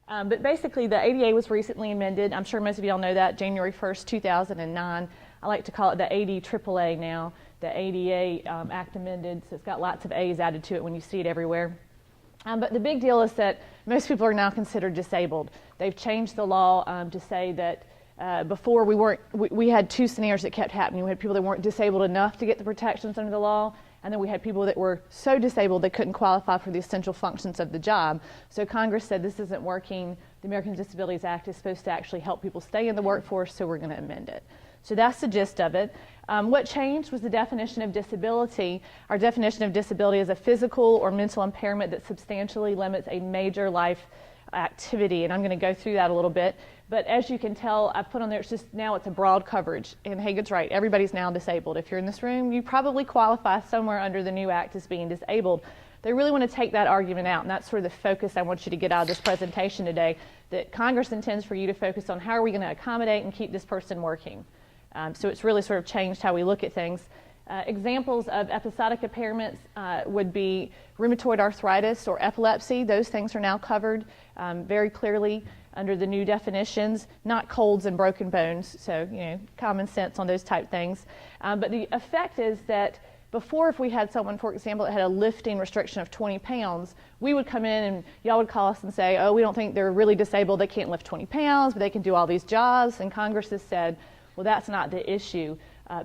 But basically, the ADA was recently amended. I'm sure most of y'all know that, January 1st, 2009. I like to call it the ADAAA now, the ADA Act amended, so it's got lots of A's added to it when you see it everywhere. But the big deal is that most people are now considered disabled. They've changed the law to say that before we had two scenarios that kept happening. We had people that weren't disabled enough to get the protections under the law, and then we had people that were so disabled they couldn't qualify for the essential functions of the job. So Congress said this isn't working. The Americans with Disabilities Act is supposed to actually help people stay in the workforce, so we're going to amend it. So that's the gist of it. What changed was the definition of disability. Our definition of disability is a physical or mental impairment that substantially limits a major life activity, and I'm going to go through that a little bit. But as you can tell, I've put on there, it's a broad coverage, and Hagen's right, everybody's now disabled. If you're in this room, you probably qualify somewhere under the new act as being disabled. They really want to take that argument out, and that's sort of the focus I want you to get out of this presentation today, that Congress intends for you to focus on how are we going to accommodate and keep this person working. So it's really sort of changed how we look at things. Examples of episodic impairments would be rheumatoid arthritis or epilepsy. Those things are now covered very clearly under the new definitions, not colds and broken bones, so common sense on those type things. But the effect is that before, if we had someone, for example, that had a lifting restriction of 20 pounds, we would come in and y'all would call us and say, oh, we don't think they're really disabled, they can't lift 20 pounds, but they can do all these jobs, and Congress has said, well, that's not the issue.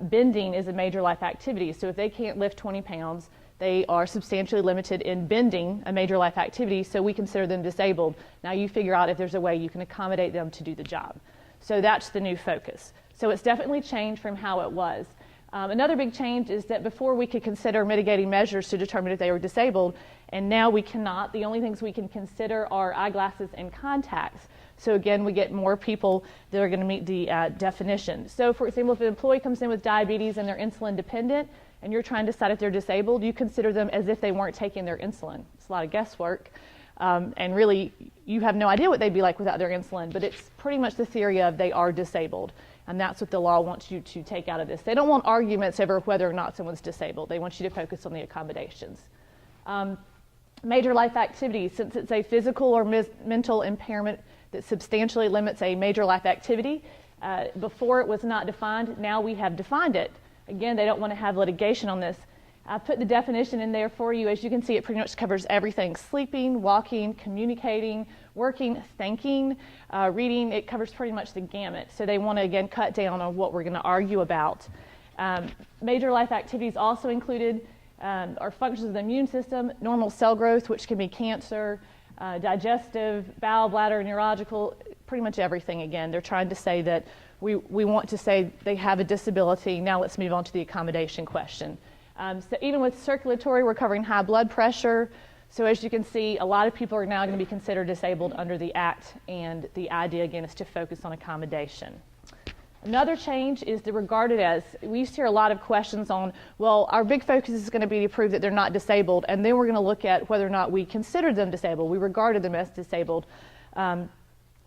Bending is a major life activity, so if they can't lift 20 pounds, they are substantially limited in bending, a major life activity, so we consider them disabled. Now you figure out if there's a way you can accommodate them to do the job. So that's the new focus. So it's definitely changed from how it was. Another big change is that before we could consider mitigating measures to determine if they were disabled, and now we cannot. The only things we can consider are eyeglasses and contacts. So again, we get more people that are going to meet the definition. So for example, if an employee comes in with diabetes and they're insulin dependent, and you're trying to decide if they're disabled, you consider them as if they weren't taking their insulin. It's a lot of guesswork. And really, you have no idea what they'd be like without their insulin, but it's pretty much the theory of they are disabled. And that's what the law wants you to take out of this. They don't want arguments over whether or not someone's disabled. They want you to focus on the accommodations. Major life activities, since it's a physical or mental impairment that substantially limits a major life activity, before it was not defined, now we have defined it. Again, they don't want to have litigation on this. I put the definition in there for you. As you can see, it pretty much covers everything: sleeping, walking, communicating, working, thinking, reading. It covers pretty much the gamut. So they want to, again, cut down on what we're going to argue about. Major life activities also included are functions of the immune system, normal cell growth, which can be cancer, digestive, bowel, bladder, neurological, pretty much everything. Again, they're trying to say that we want to say they have a disability. Now let's move on to the accommodation question. So even with circulatory, we're covering high blood pressure. So as you can see, a lot of people are now going to be considered disabled under the Act, and the idea, again, is to focus on accommodation. Another change is the regarded as. We used to hear a lot of questions on, well, our big focus is going to be to prove that they're not disabled, and then we're going to look at whether or not we considered them disabled. We regarded them as disabled.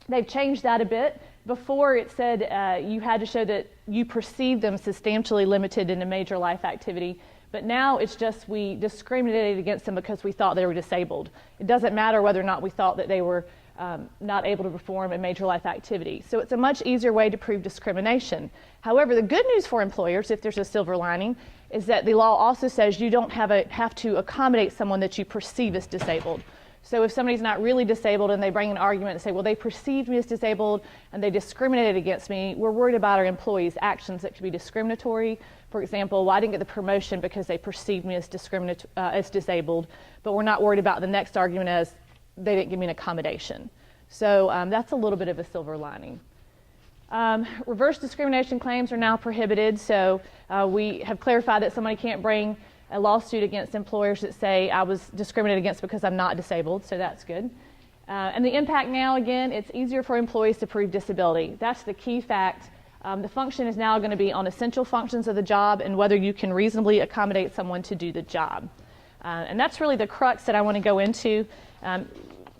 They've changed that a bit. Before it said you had to show that you perceived them substantially limited in a major life activity, but now it's just we discriminated against them because we thought they were disabled. It doesn't matter whether or not we thought that they were not able to perform a major life activity. So it's a much easier way to prove discrimination. However, the good news for employers, if there's a silver lining, is that the law also says you don't have to accommodate someone that you perceive as disabled. So if somebody's not really disabled and they bring an argument and say, well, they perceived me as disabled and they discriminated against me, we're worried about our employees' actions that could be discriminatory. For example, well, I didn't get the promotion because they perceived me as disabled, but we're not worried about the next argument as they didn't give me an accommodation. So that's a little bit of a silver lining. Reverse discrimination claims are now prohibited, so we have clarified that somebody can't bring a lawsuit against employers that say I was discriminated against because I'm not disabled, so that's good. And the impact now, again, it's easier for employees to prove disability. That's the key fact. The function is now going to be on essential functions of the job and whether you can reasonably accommodate someone to do the job. And that's really the crux that I want to go into.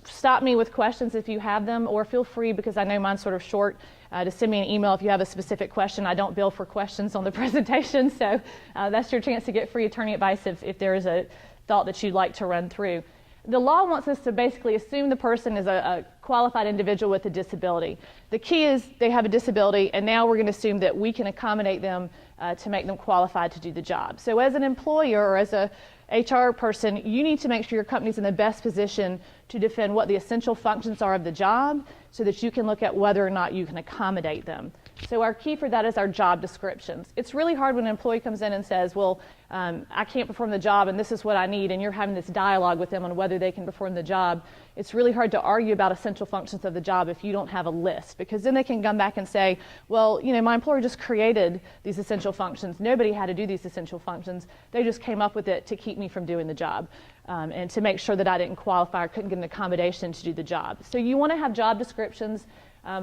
Stop me with questions if you have them, or feel free, because I know mine's sort of short, to send me an email if you have a specific question. I don't bill for questions on the presentation, so that's your chance to get free attorney advice if there is a thought that you'd like to run through. The law wants us to basically assume the person is a qualified individual with a disability. The key is they have a disability, and now we're going to assume that we can accommodate them to make them qualified to do the job. So as an employer or as a HR person, you need to make sure your company's in the best position to defend what the essential functions are of the job so that you can look at whether or not you can accommodate them. So our key for that is our job descriptions. It's really hard when an employee comes in and says, well, I can't perform the job and this is what I need, and you're having this dialogue with them on whether they can perform the job. It's really hard to argue about essential functions of the job if you don't have a list, because then they can come back and say, well, my employer just created these essential functions. Nobody had to do these essential functions. They just came up with it to keep me from doing the job and to make sure that I didn't qualify or couldn't get an accommodation to do the job. So you want to have job descriptions.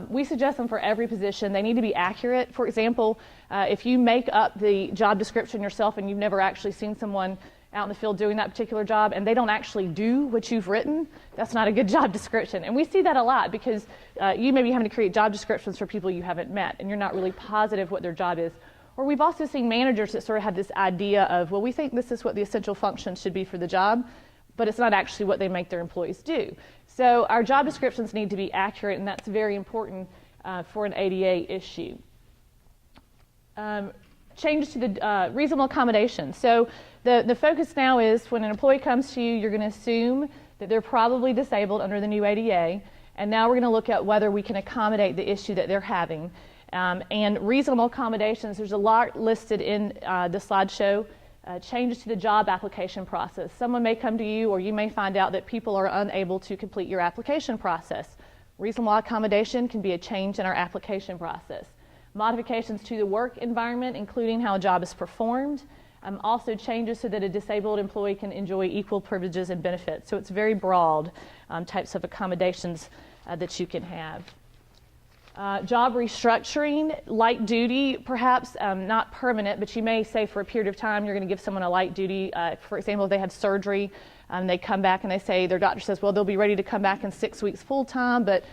We suggest them for every position. They need to be accurate. For example, if you make up the job description yourself and you've never actually seen someone out in the field doing that particular job and they don't actually do what you've written, that's not a good job description. And we see that a lot because you may be having to create job descriptions for people you haven't met and you're not really positive what their job is. Or we've also seen managers that sort of have this idea of, well, we think this is what the essential functions should be for the job, but it's not actually what they make their employees do. So our job descriptions need to be accurate, and that's very important for an ADA issue. Changes to the reasonable accommodation. So the focus now is when an employee comes to you, you're going to assume that they're probably disabled under the new ADA, and now we're going to look at whether we can accommodate the issue that they're having. And reasonable accommodations, there's a lot listed in the slideshow. Changes to the job application process. Someone may come to you or you may find out that people are unable to complete your application process. Reasonable accommodation can be a change in our application process. Modifications to the work environment, including how a job is performed. Also changes so that a disabled employee can enjoy equal privileges and benefits. So it's very broad types of accommodations that you can have. Job restructuring, light duty, perhaps not permanent, but you may say for a period of time you're going to give someone a light duty. For example, if they had surgery, they come back and they say, their doctor says, well, they'll be ready to come back in 6 weeks full time, but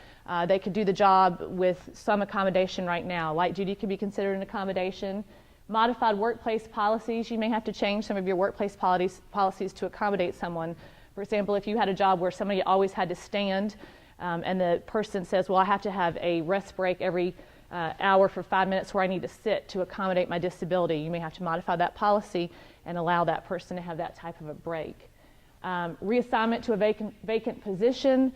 they could do the job with some accommodation right now. Light duty could be considered an accommodation. Modified workplace policies, you may have to change some of your workplace policies to accommodate someone. For example, if you had a job where somebody always had to stand, and the person says, well, I have to have a rest break every hour for 5 minutes where I need to sit to accommodate my disability. You may have to modify that policy and allow that person to have that type of a break. Reassignment to a vacant position.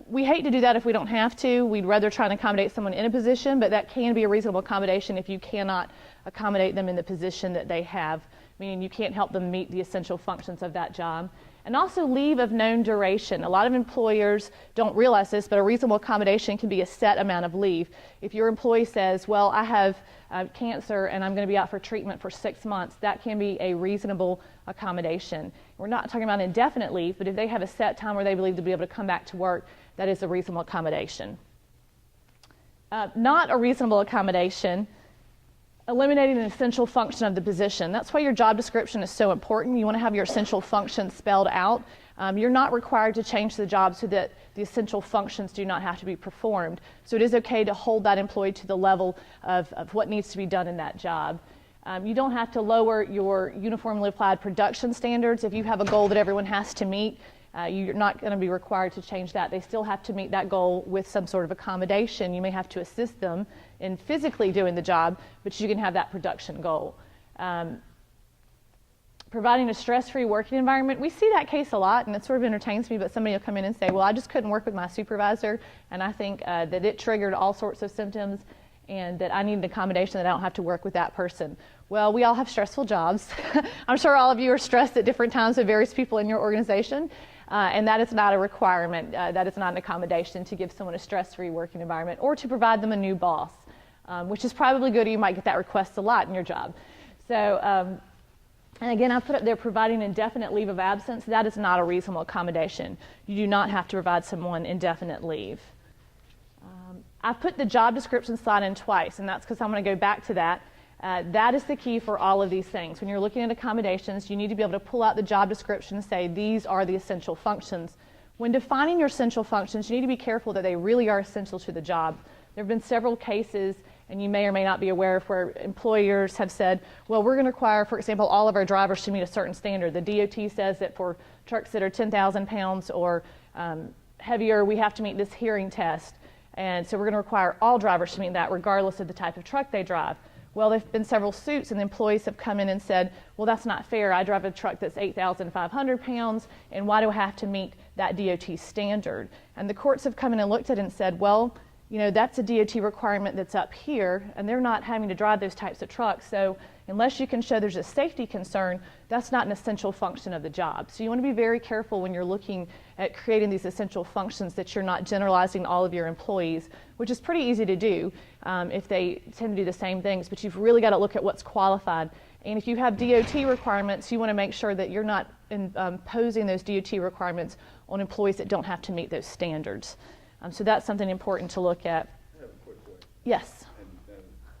We hate to do that if we don't have to. We'd rather try and accommodate someone in a position, but that can be a reasonable accommodation if you cannot accommodate them in the position that they have, meaning you can't help them meet the essential functions of that job. And also leave of known duration. A lot of employers don't realize this, but a reasonable accommodation can be a set amount of leave. If your employee says, well, I have cancer and I'm going to be out for treatment for 6 months, that can be a reasonable accommodation. We're not talking about indefinite leave, but if they have a set time where they believe to be able to come back to work, that is a reasonable accommodation. Not a reasonable accommodation, eliminating an essential function of the position. That's why your job description is so important. You want to have your essential functions spelled out. You're not required to change the job so that the essential functions do not have to be performed. So it is okay to hold that employee to the level of what needs to be done in that job. You don't have to lower your uniformly applied production standards. If you have a goal that everyone has to meet, you're not going to be required to change that. They still have to meet that goal with some sort of accommodation. You may have to assist them in physically doing the job, but you can have that production goal. Providing a stress-free working environment. We see that case a lot, and it sort of entertains me, but somebody will come in and say, well, I just couldn't work with my supervisor, and I think that it triggered all sorts of symptoms, and that I need an accommodation that I don't have to work with that person. Well, we all have stressful jobs. I'm sure all of you are stressed at different times with various people in your organization. And that is not a requirement. That is not an accommodation to give someone a stress-free working environment or to provide them a new boss, which is probably good. You might get that request a lot in your job. So, and again, I put up there providing indefinite leave of absence. That is not a reasonable accommodation. You do not have to provide someone indefinite leave. I've put the job description slide in twice, and that's because I'm going to go back to that. That is the key for all of these things. When you're looking at accommodations, you need to be able to pull out the job description and say, these are the essential functions. When defining your essential functions, you need to be careful that they really are essential to the job. There have been several cases, and you may or may not be aware of, where employers have said, well, we're going to require, for example, all of our drivers to meet a certain standard. The DOT says that for trucks that are 10,000 pounds or heavier, we have to meet this hearing test. And so we're going to require all drivers to meet that regardless of the type of truck they drive. Well, there have been several suits and the employees have come in and said, well, that's not fair. I drive a truck that's 8,500 pounds, and why do I have to meet that DOT standard? And the courts have come in and looked at it and said, well, you know, that's a DOT requirement that's up here, and they're not having to drive those types of trucks. So unless you can show there's a safety concern, that's not an essential function of the job. So you want to be very careful when you're looking at creating these essential functions that you're not generalizing all of your employees, which is pretty easy to do if they tend to do the same things, but you've really got to look at what's qualified. And if you have DOT requirements, you want to make sure that you're not imposing those DOT requirements on employees that don't have to meet those standards. So that's something important to look at. I have a quick question. Yes. And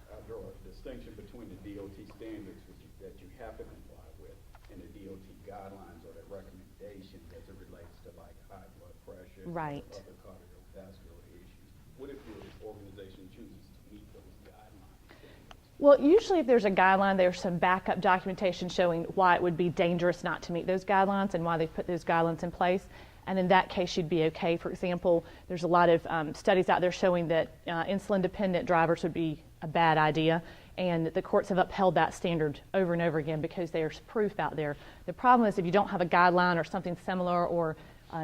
I draw a distinction between the DOT standards that you have to comply with and the DOT guidelines or the recommendations as it relates to like high blood pressure Right. or other cardiovascular issues. What if your organization chooses to meet those guidelines? Well, usually if there's a guideline, there's some backup documentation showing why it would be dangerous not to meet those guidelines and why they've put those guidelines in place. And in that case, you'd be okay. For example, there's a lot of studies out there showing that insulin-dependent drivers would be a bad idea, and the courts have upheld that standard over and over again because there's proof out there. The problem is if you don't have a guideline or something similar or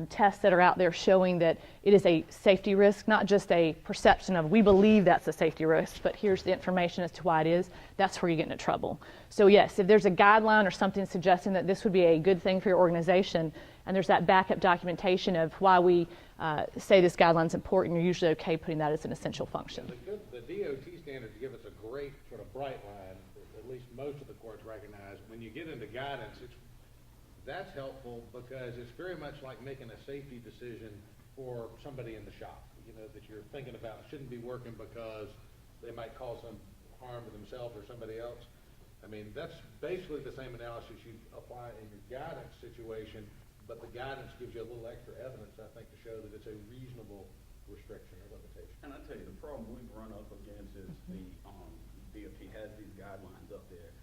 tests that are out there showing that it is a safety risk, not just a perception of we believe that's a safety risk, but here's the information as to why it is, that's where you get into trouble. So yes, if there's a guideline or something suggesting that this would be a good thing for your organization, and there's that backup documentation of why we say this guideline's important, you're usually okay putting that as an essential function. The DOT standards give us a great sort of bright line, at least most of the courts recognize. When you get into guidance, that's helpful because it's very much like making a safety decision for somebody in the shop, you know, that you're thinking about shouldn't be working because they might cause some harm to themselves or somebody else. I mean, that's basically the same analysis you apply in your guidance situation, but the guidance gives you a little extra evidence, I think, to show that it's a reasonable restriction or limitation. And I tell you, the problem we've run up against is the DOT has these guidelines up there.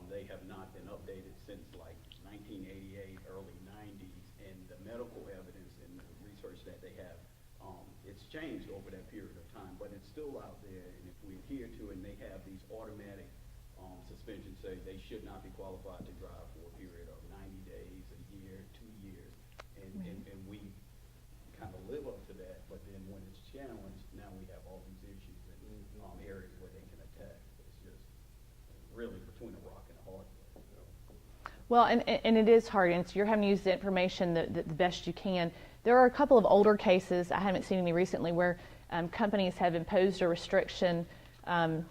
They have not been updated since like 1988, early 90s, and the medical evidence and the research that they have, it's changed over that period of time, but it's still out there. And if we adhere to it and they have these automatic suspensions, say they should not be qualified to drive for a period of 90 days, a year, 2 years, and we kind of live up to that, but then when it's challenged, now we have all these issues and areas where they can attack. It's just really between a rock and a hard place. Well, and it is hard, and so you're having to use the information the best you can. There are a couple of older cases, I haven't seen any recently, where companies have imposed a restriction. I'm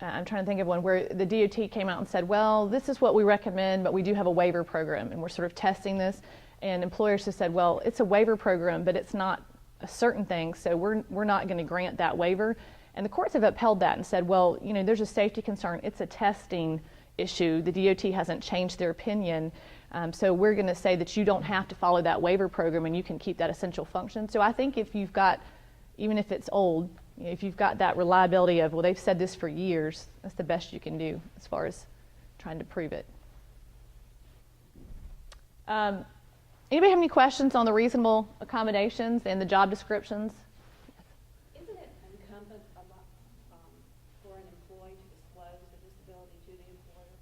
trying to think of one where the DOT came out and said, well, this is what we recommend, but we do have a waiver program, and we're sort of testing this. And employers have said, well, it's a waiver program, but it's not a certain thing, so we're not going to grant that waiver. And the courts have upheld that and said, well, you know, there's a safety concern. It's a testing issue. The DOT hasn't changed their opinion. So we're going to say that you don't have to follow that waiver program and you can keep that essential function. So I think if you've got, even if it's old, you know, if you've got that reliability of, well, they've said this for years, that's the best you can do as far as trying to prove it. Anybody have any questions on the reasonable accommodations and the job descriptions? Isn't it incumbent for an employee to disclose the disability to the employer?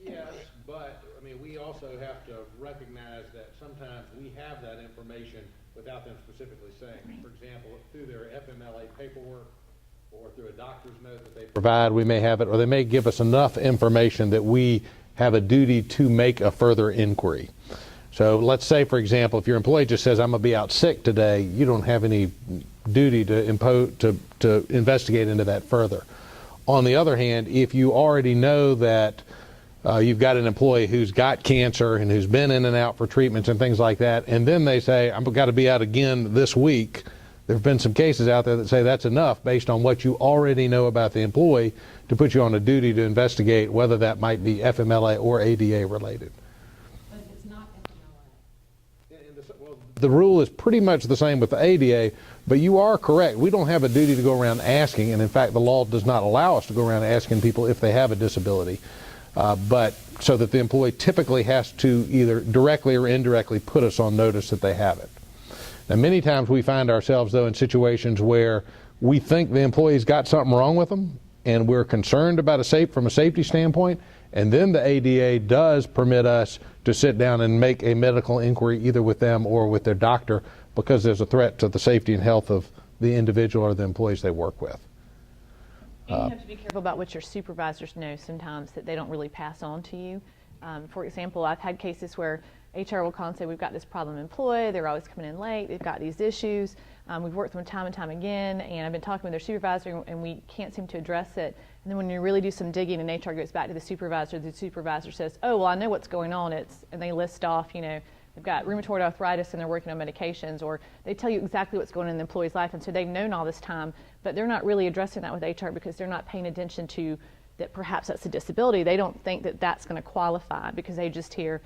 Yes, but, I mean, we also have to recognize that sometimes we have that information without them specifically saying. For example, through their FMLA paperwork or through a doctor's note that they provide, we may have it, or they may give us enough information that we have a duty to make a further inquiry. So let's say, for example, if your employee just says, I'm going to be out sick today, you don't have any duty to investigate into that further. On the other hand, if you already know that you've got an employee who's got cancer and who's been in and out for treatments and things like that, and then they say, I've got to be out again this week, there have been some cases out there that say that's enough based on what you already know about the employee to put you on a duty to investigate whether that might be FMLA or ADA related. But if it's not FMLA. The rule is pretty much the same with the ADA, but you are correct. We don't have a duty to go around asking, and in fact the law does not allow us to go around asking people if they have a disability. but so that the employee typically has to either directly or indirectly put us on notice that they have it. Now, many times we find ourselves, though, in situations where we think the employee's got something wrong with them, and we're concerned about from a safety standpoint, and then the ADA does permit us to sit down and make a medical inquiry either with them or with their doctor because there's a threat to the safety and health of the individual or the employees they work with. And you have to be careful about what your supervisors know sometimes that they don't really pass on to you. For example, I've had cases where HR will call and say, we've got this problem employee, they're always coming in late, they've got these issues, we've worked with them time and time again, and I've been talking with their supervisor and we can't seem to address it. And then when you really do some digging and HR goes back to the supervisor says, oh, well, I know what's going on, and they list off, they've got rheumatoid arthritis and they're working on medications, or they tell you exactly what's going on in the employee's life, and so they've known all this time, but they're not really addressing that with HR because they're not paying attention to that perhaps that's a disability. They don't think that that's going to qualify because they just hear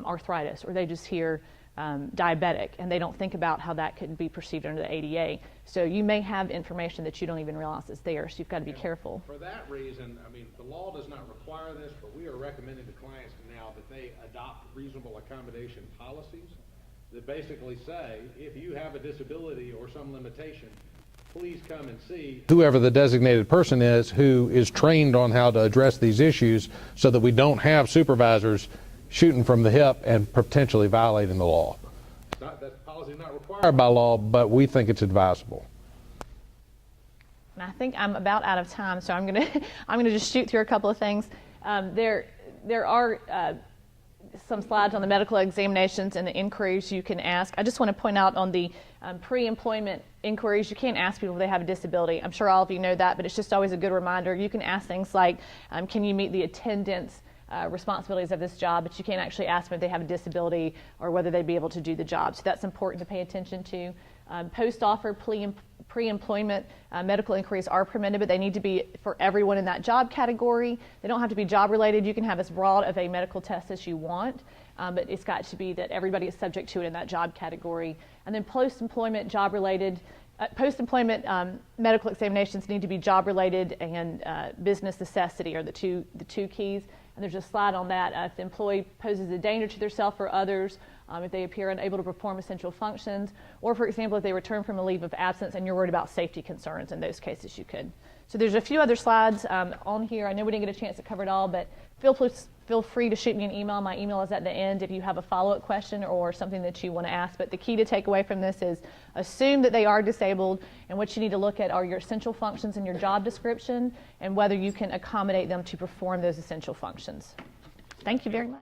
arthritis or they just hear diabetic, and they don't think about how that could be perceived under the ADA. So you may have information that you don't even realize is there, so you've got to be careful. For that reason, the law does not require this, but we are recommending to clients now that they adopt reasonable accommodation policies that basically say, if you have a disability or some limitation, please come and see whoever the designated person is who is trained on how to address these issues so that we don't have supervisors shooting from the hip and potentially violating the law. That policy is not required by law, but we think it's advisable. And I think I'm about out of time, so I'm gonna just shoot through a couple of things. There are some slides on the medical examinations and the inquiries you can ask. I just want to point out on the pre-employment inquiries, you can't ask people if they have a disability. I'm sure all of you know that, but it's just always a good reminder. You can ask things like, can you meet the attendance responsibilities of this job, but you can't actually ask them if they have a disability or whether they'd be able to do the job. So that's important to pay attention to. Post-offer pre-employment medical inquiries are permitted, but they need to be for everyone in that job category. They don't have to be job related. You can have as broad of a medical test as you want, but it's got to be that everybody is subject to it in that job category. And then post-employment job related, post-employment medical examinations need to be job related and business necessity are the two keys. And there's a slide on that. If the employee poses a danger to themselves or others, if they appear unable to perform essential functions, or for example, if they return from a leave of absence and you're worried about safety concerns, in those cases you could. So there's a few other slides on here. I know we didn't get a chance to cover it all, but feel free to shoot me an email. My email is at the end if you have a follow-up question or something that you want to ask. But the key to take away from this is assume that they are disabled, and what you need to look at are your essential functions in your job description and whether you can accommodate them to perform those essential functions. Thank you very much.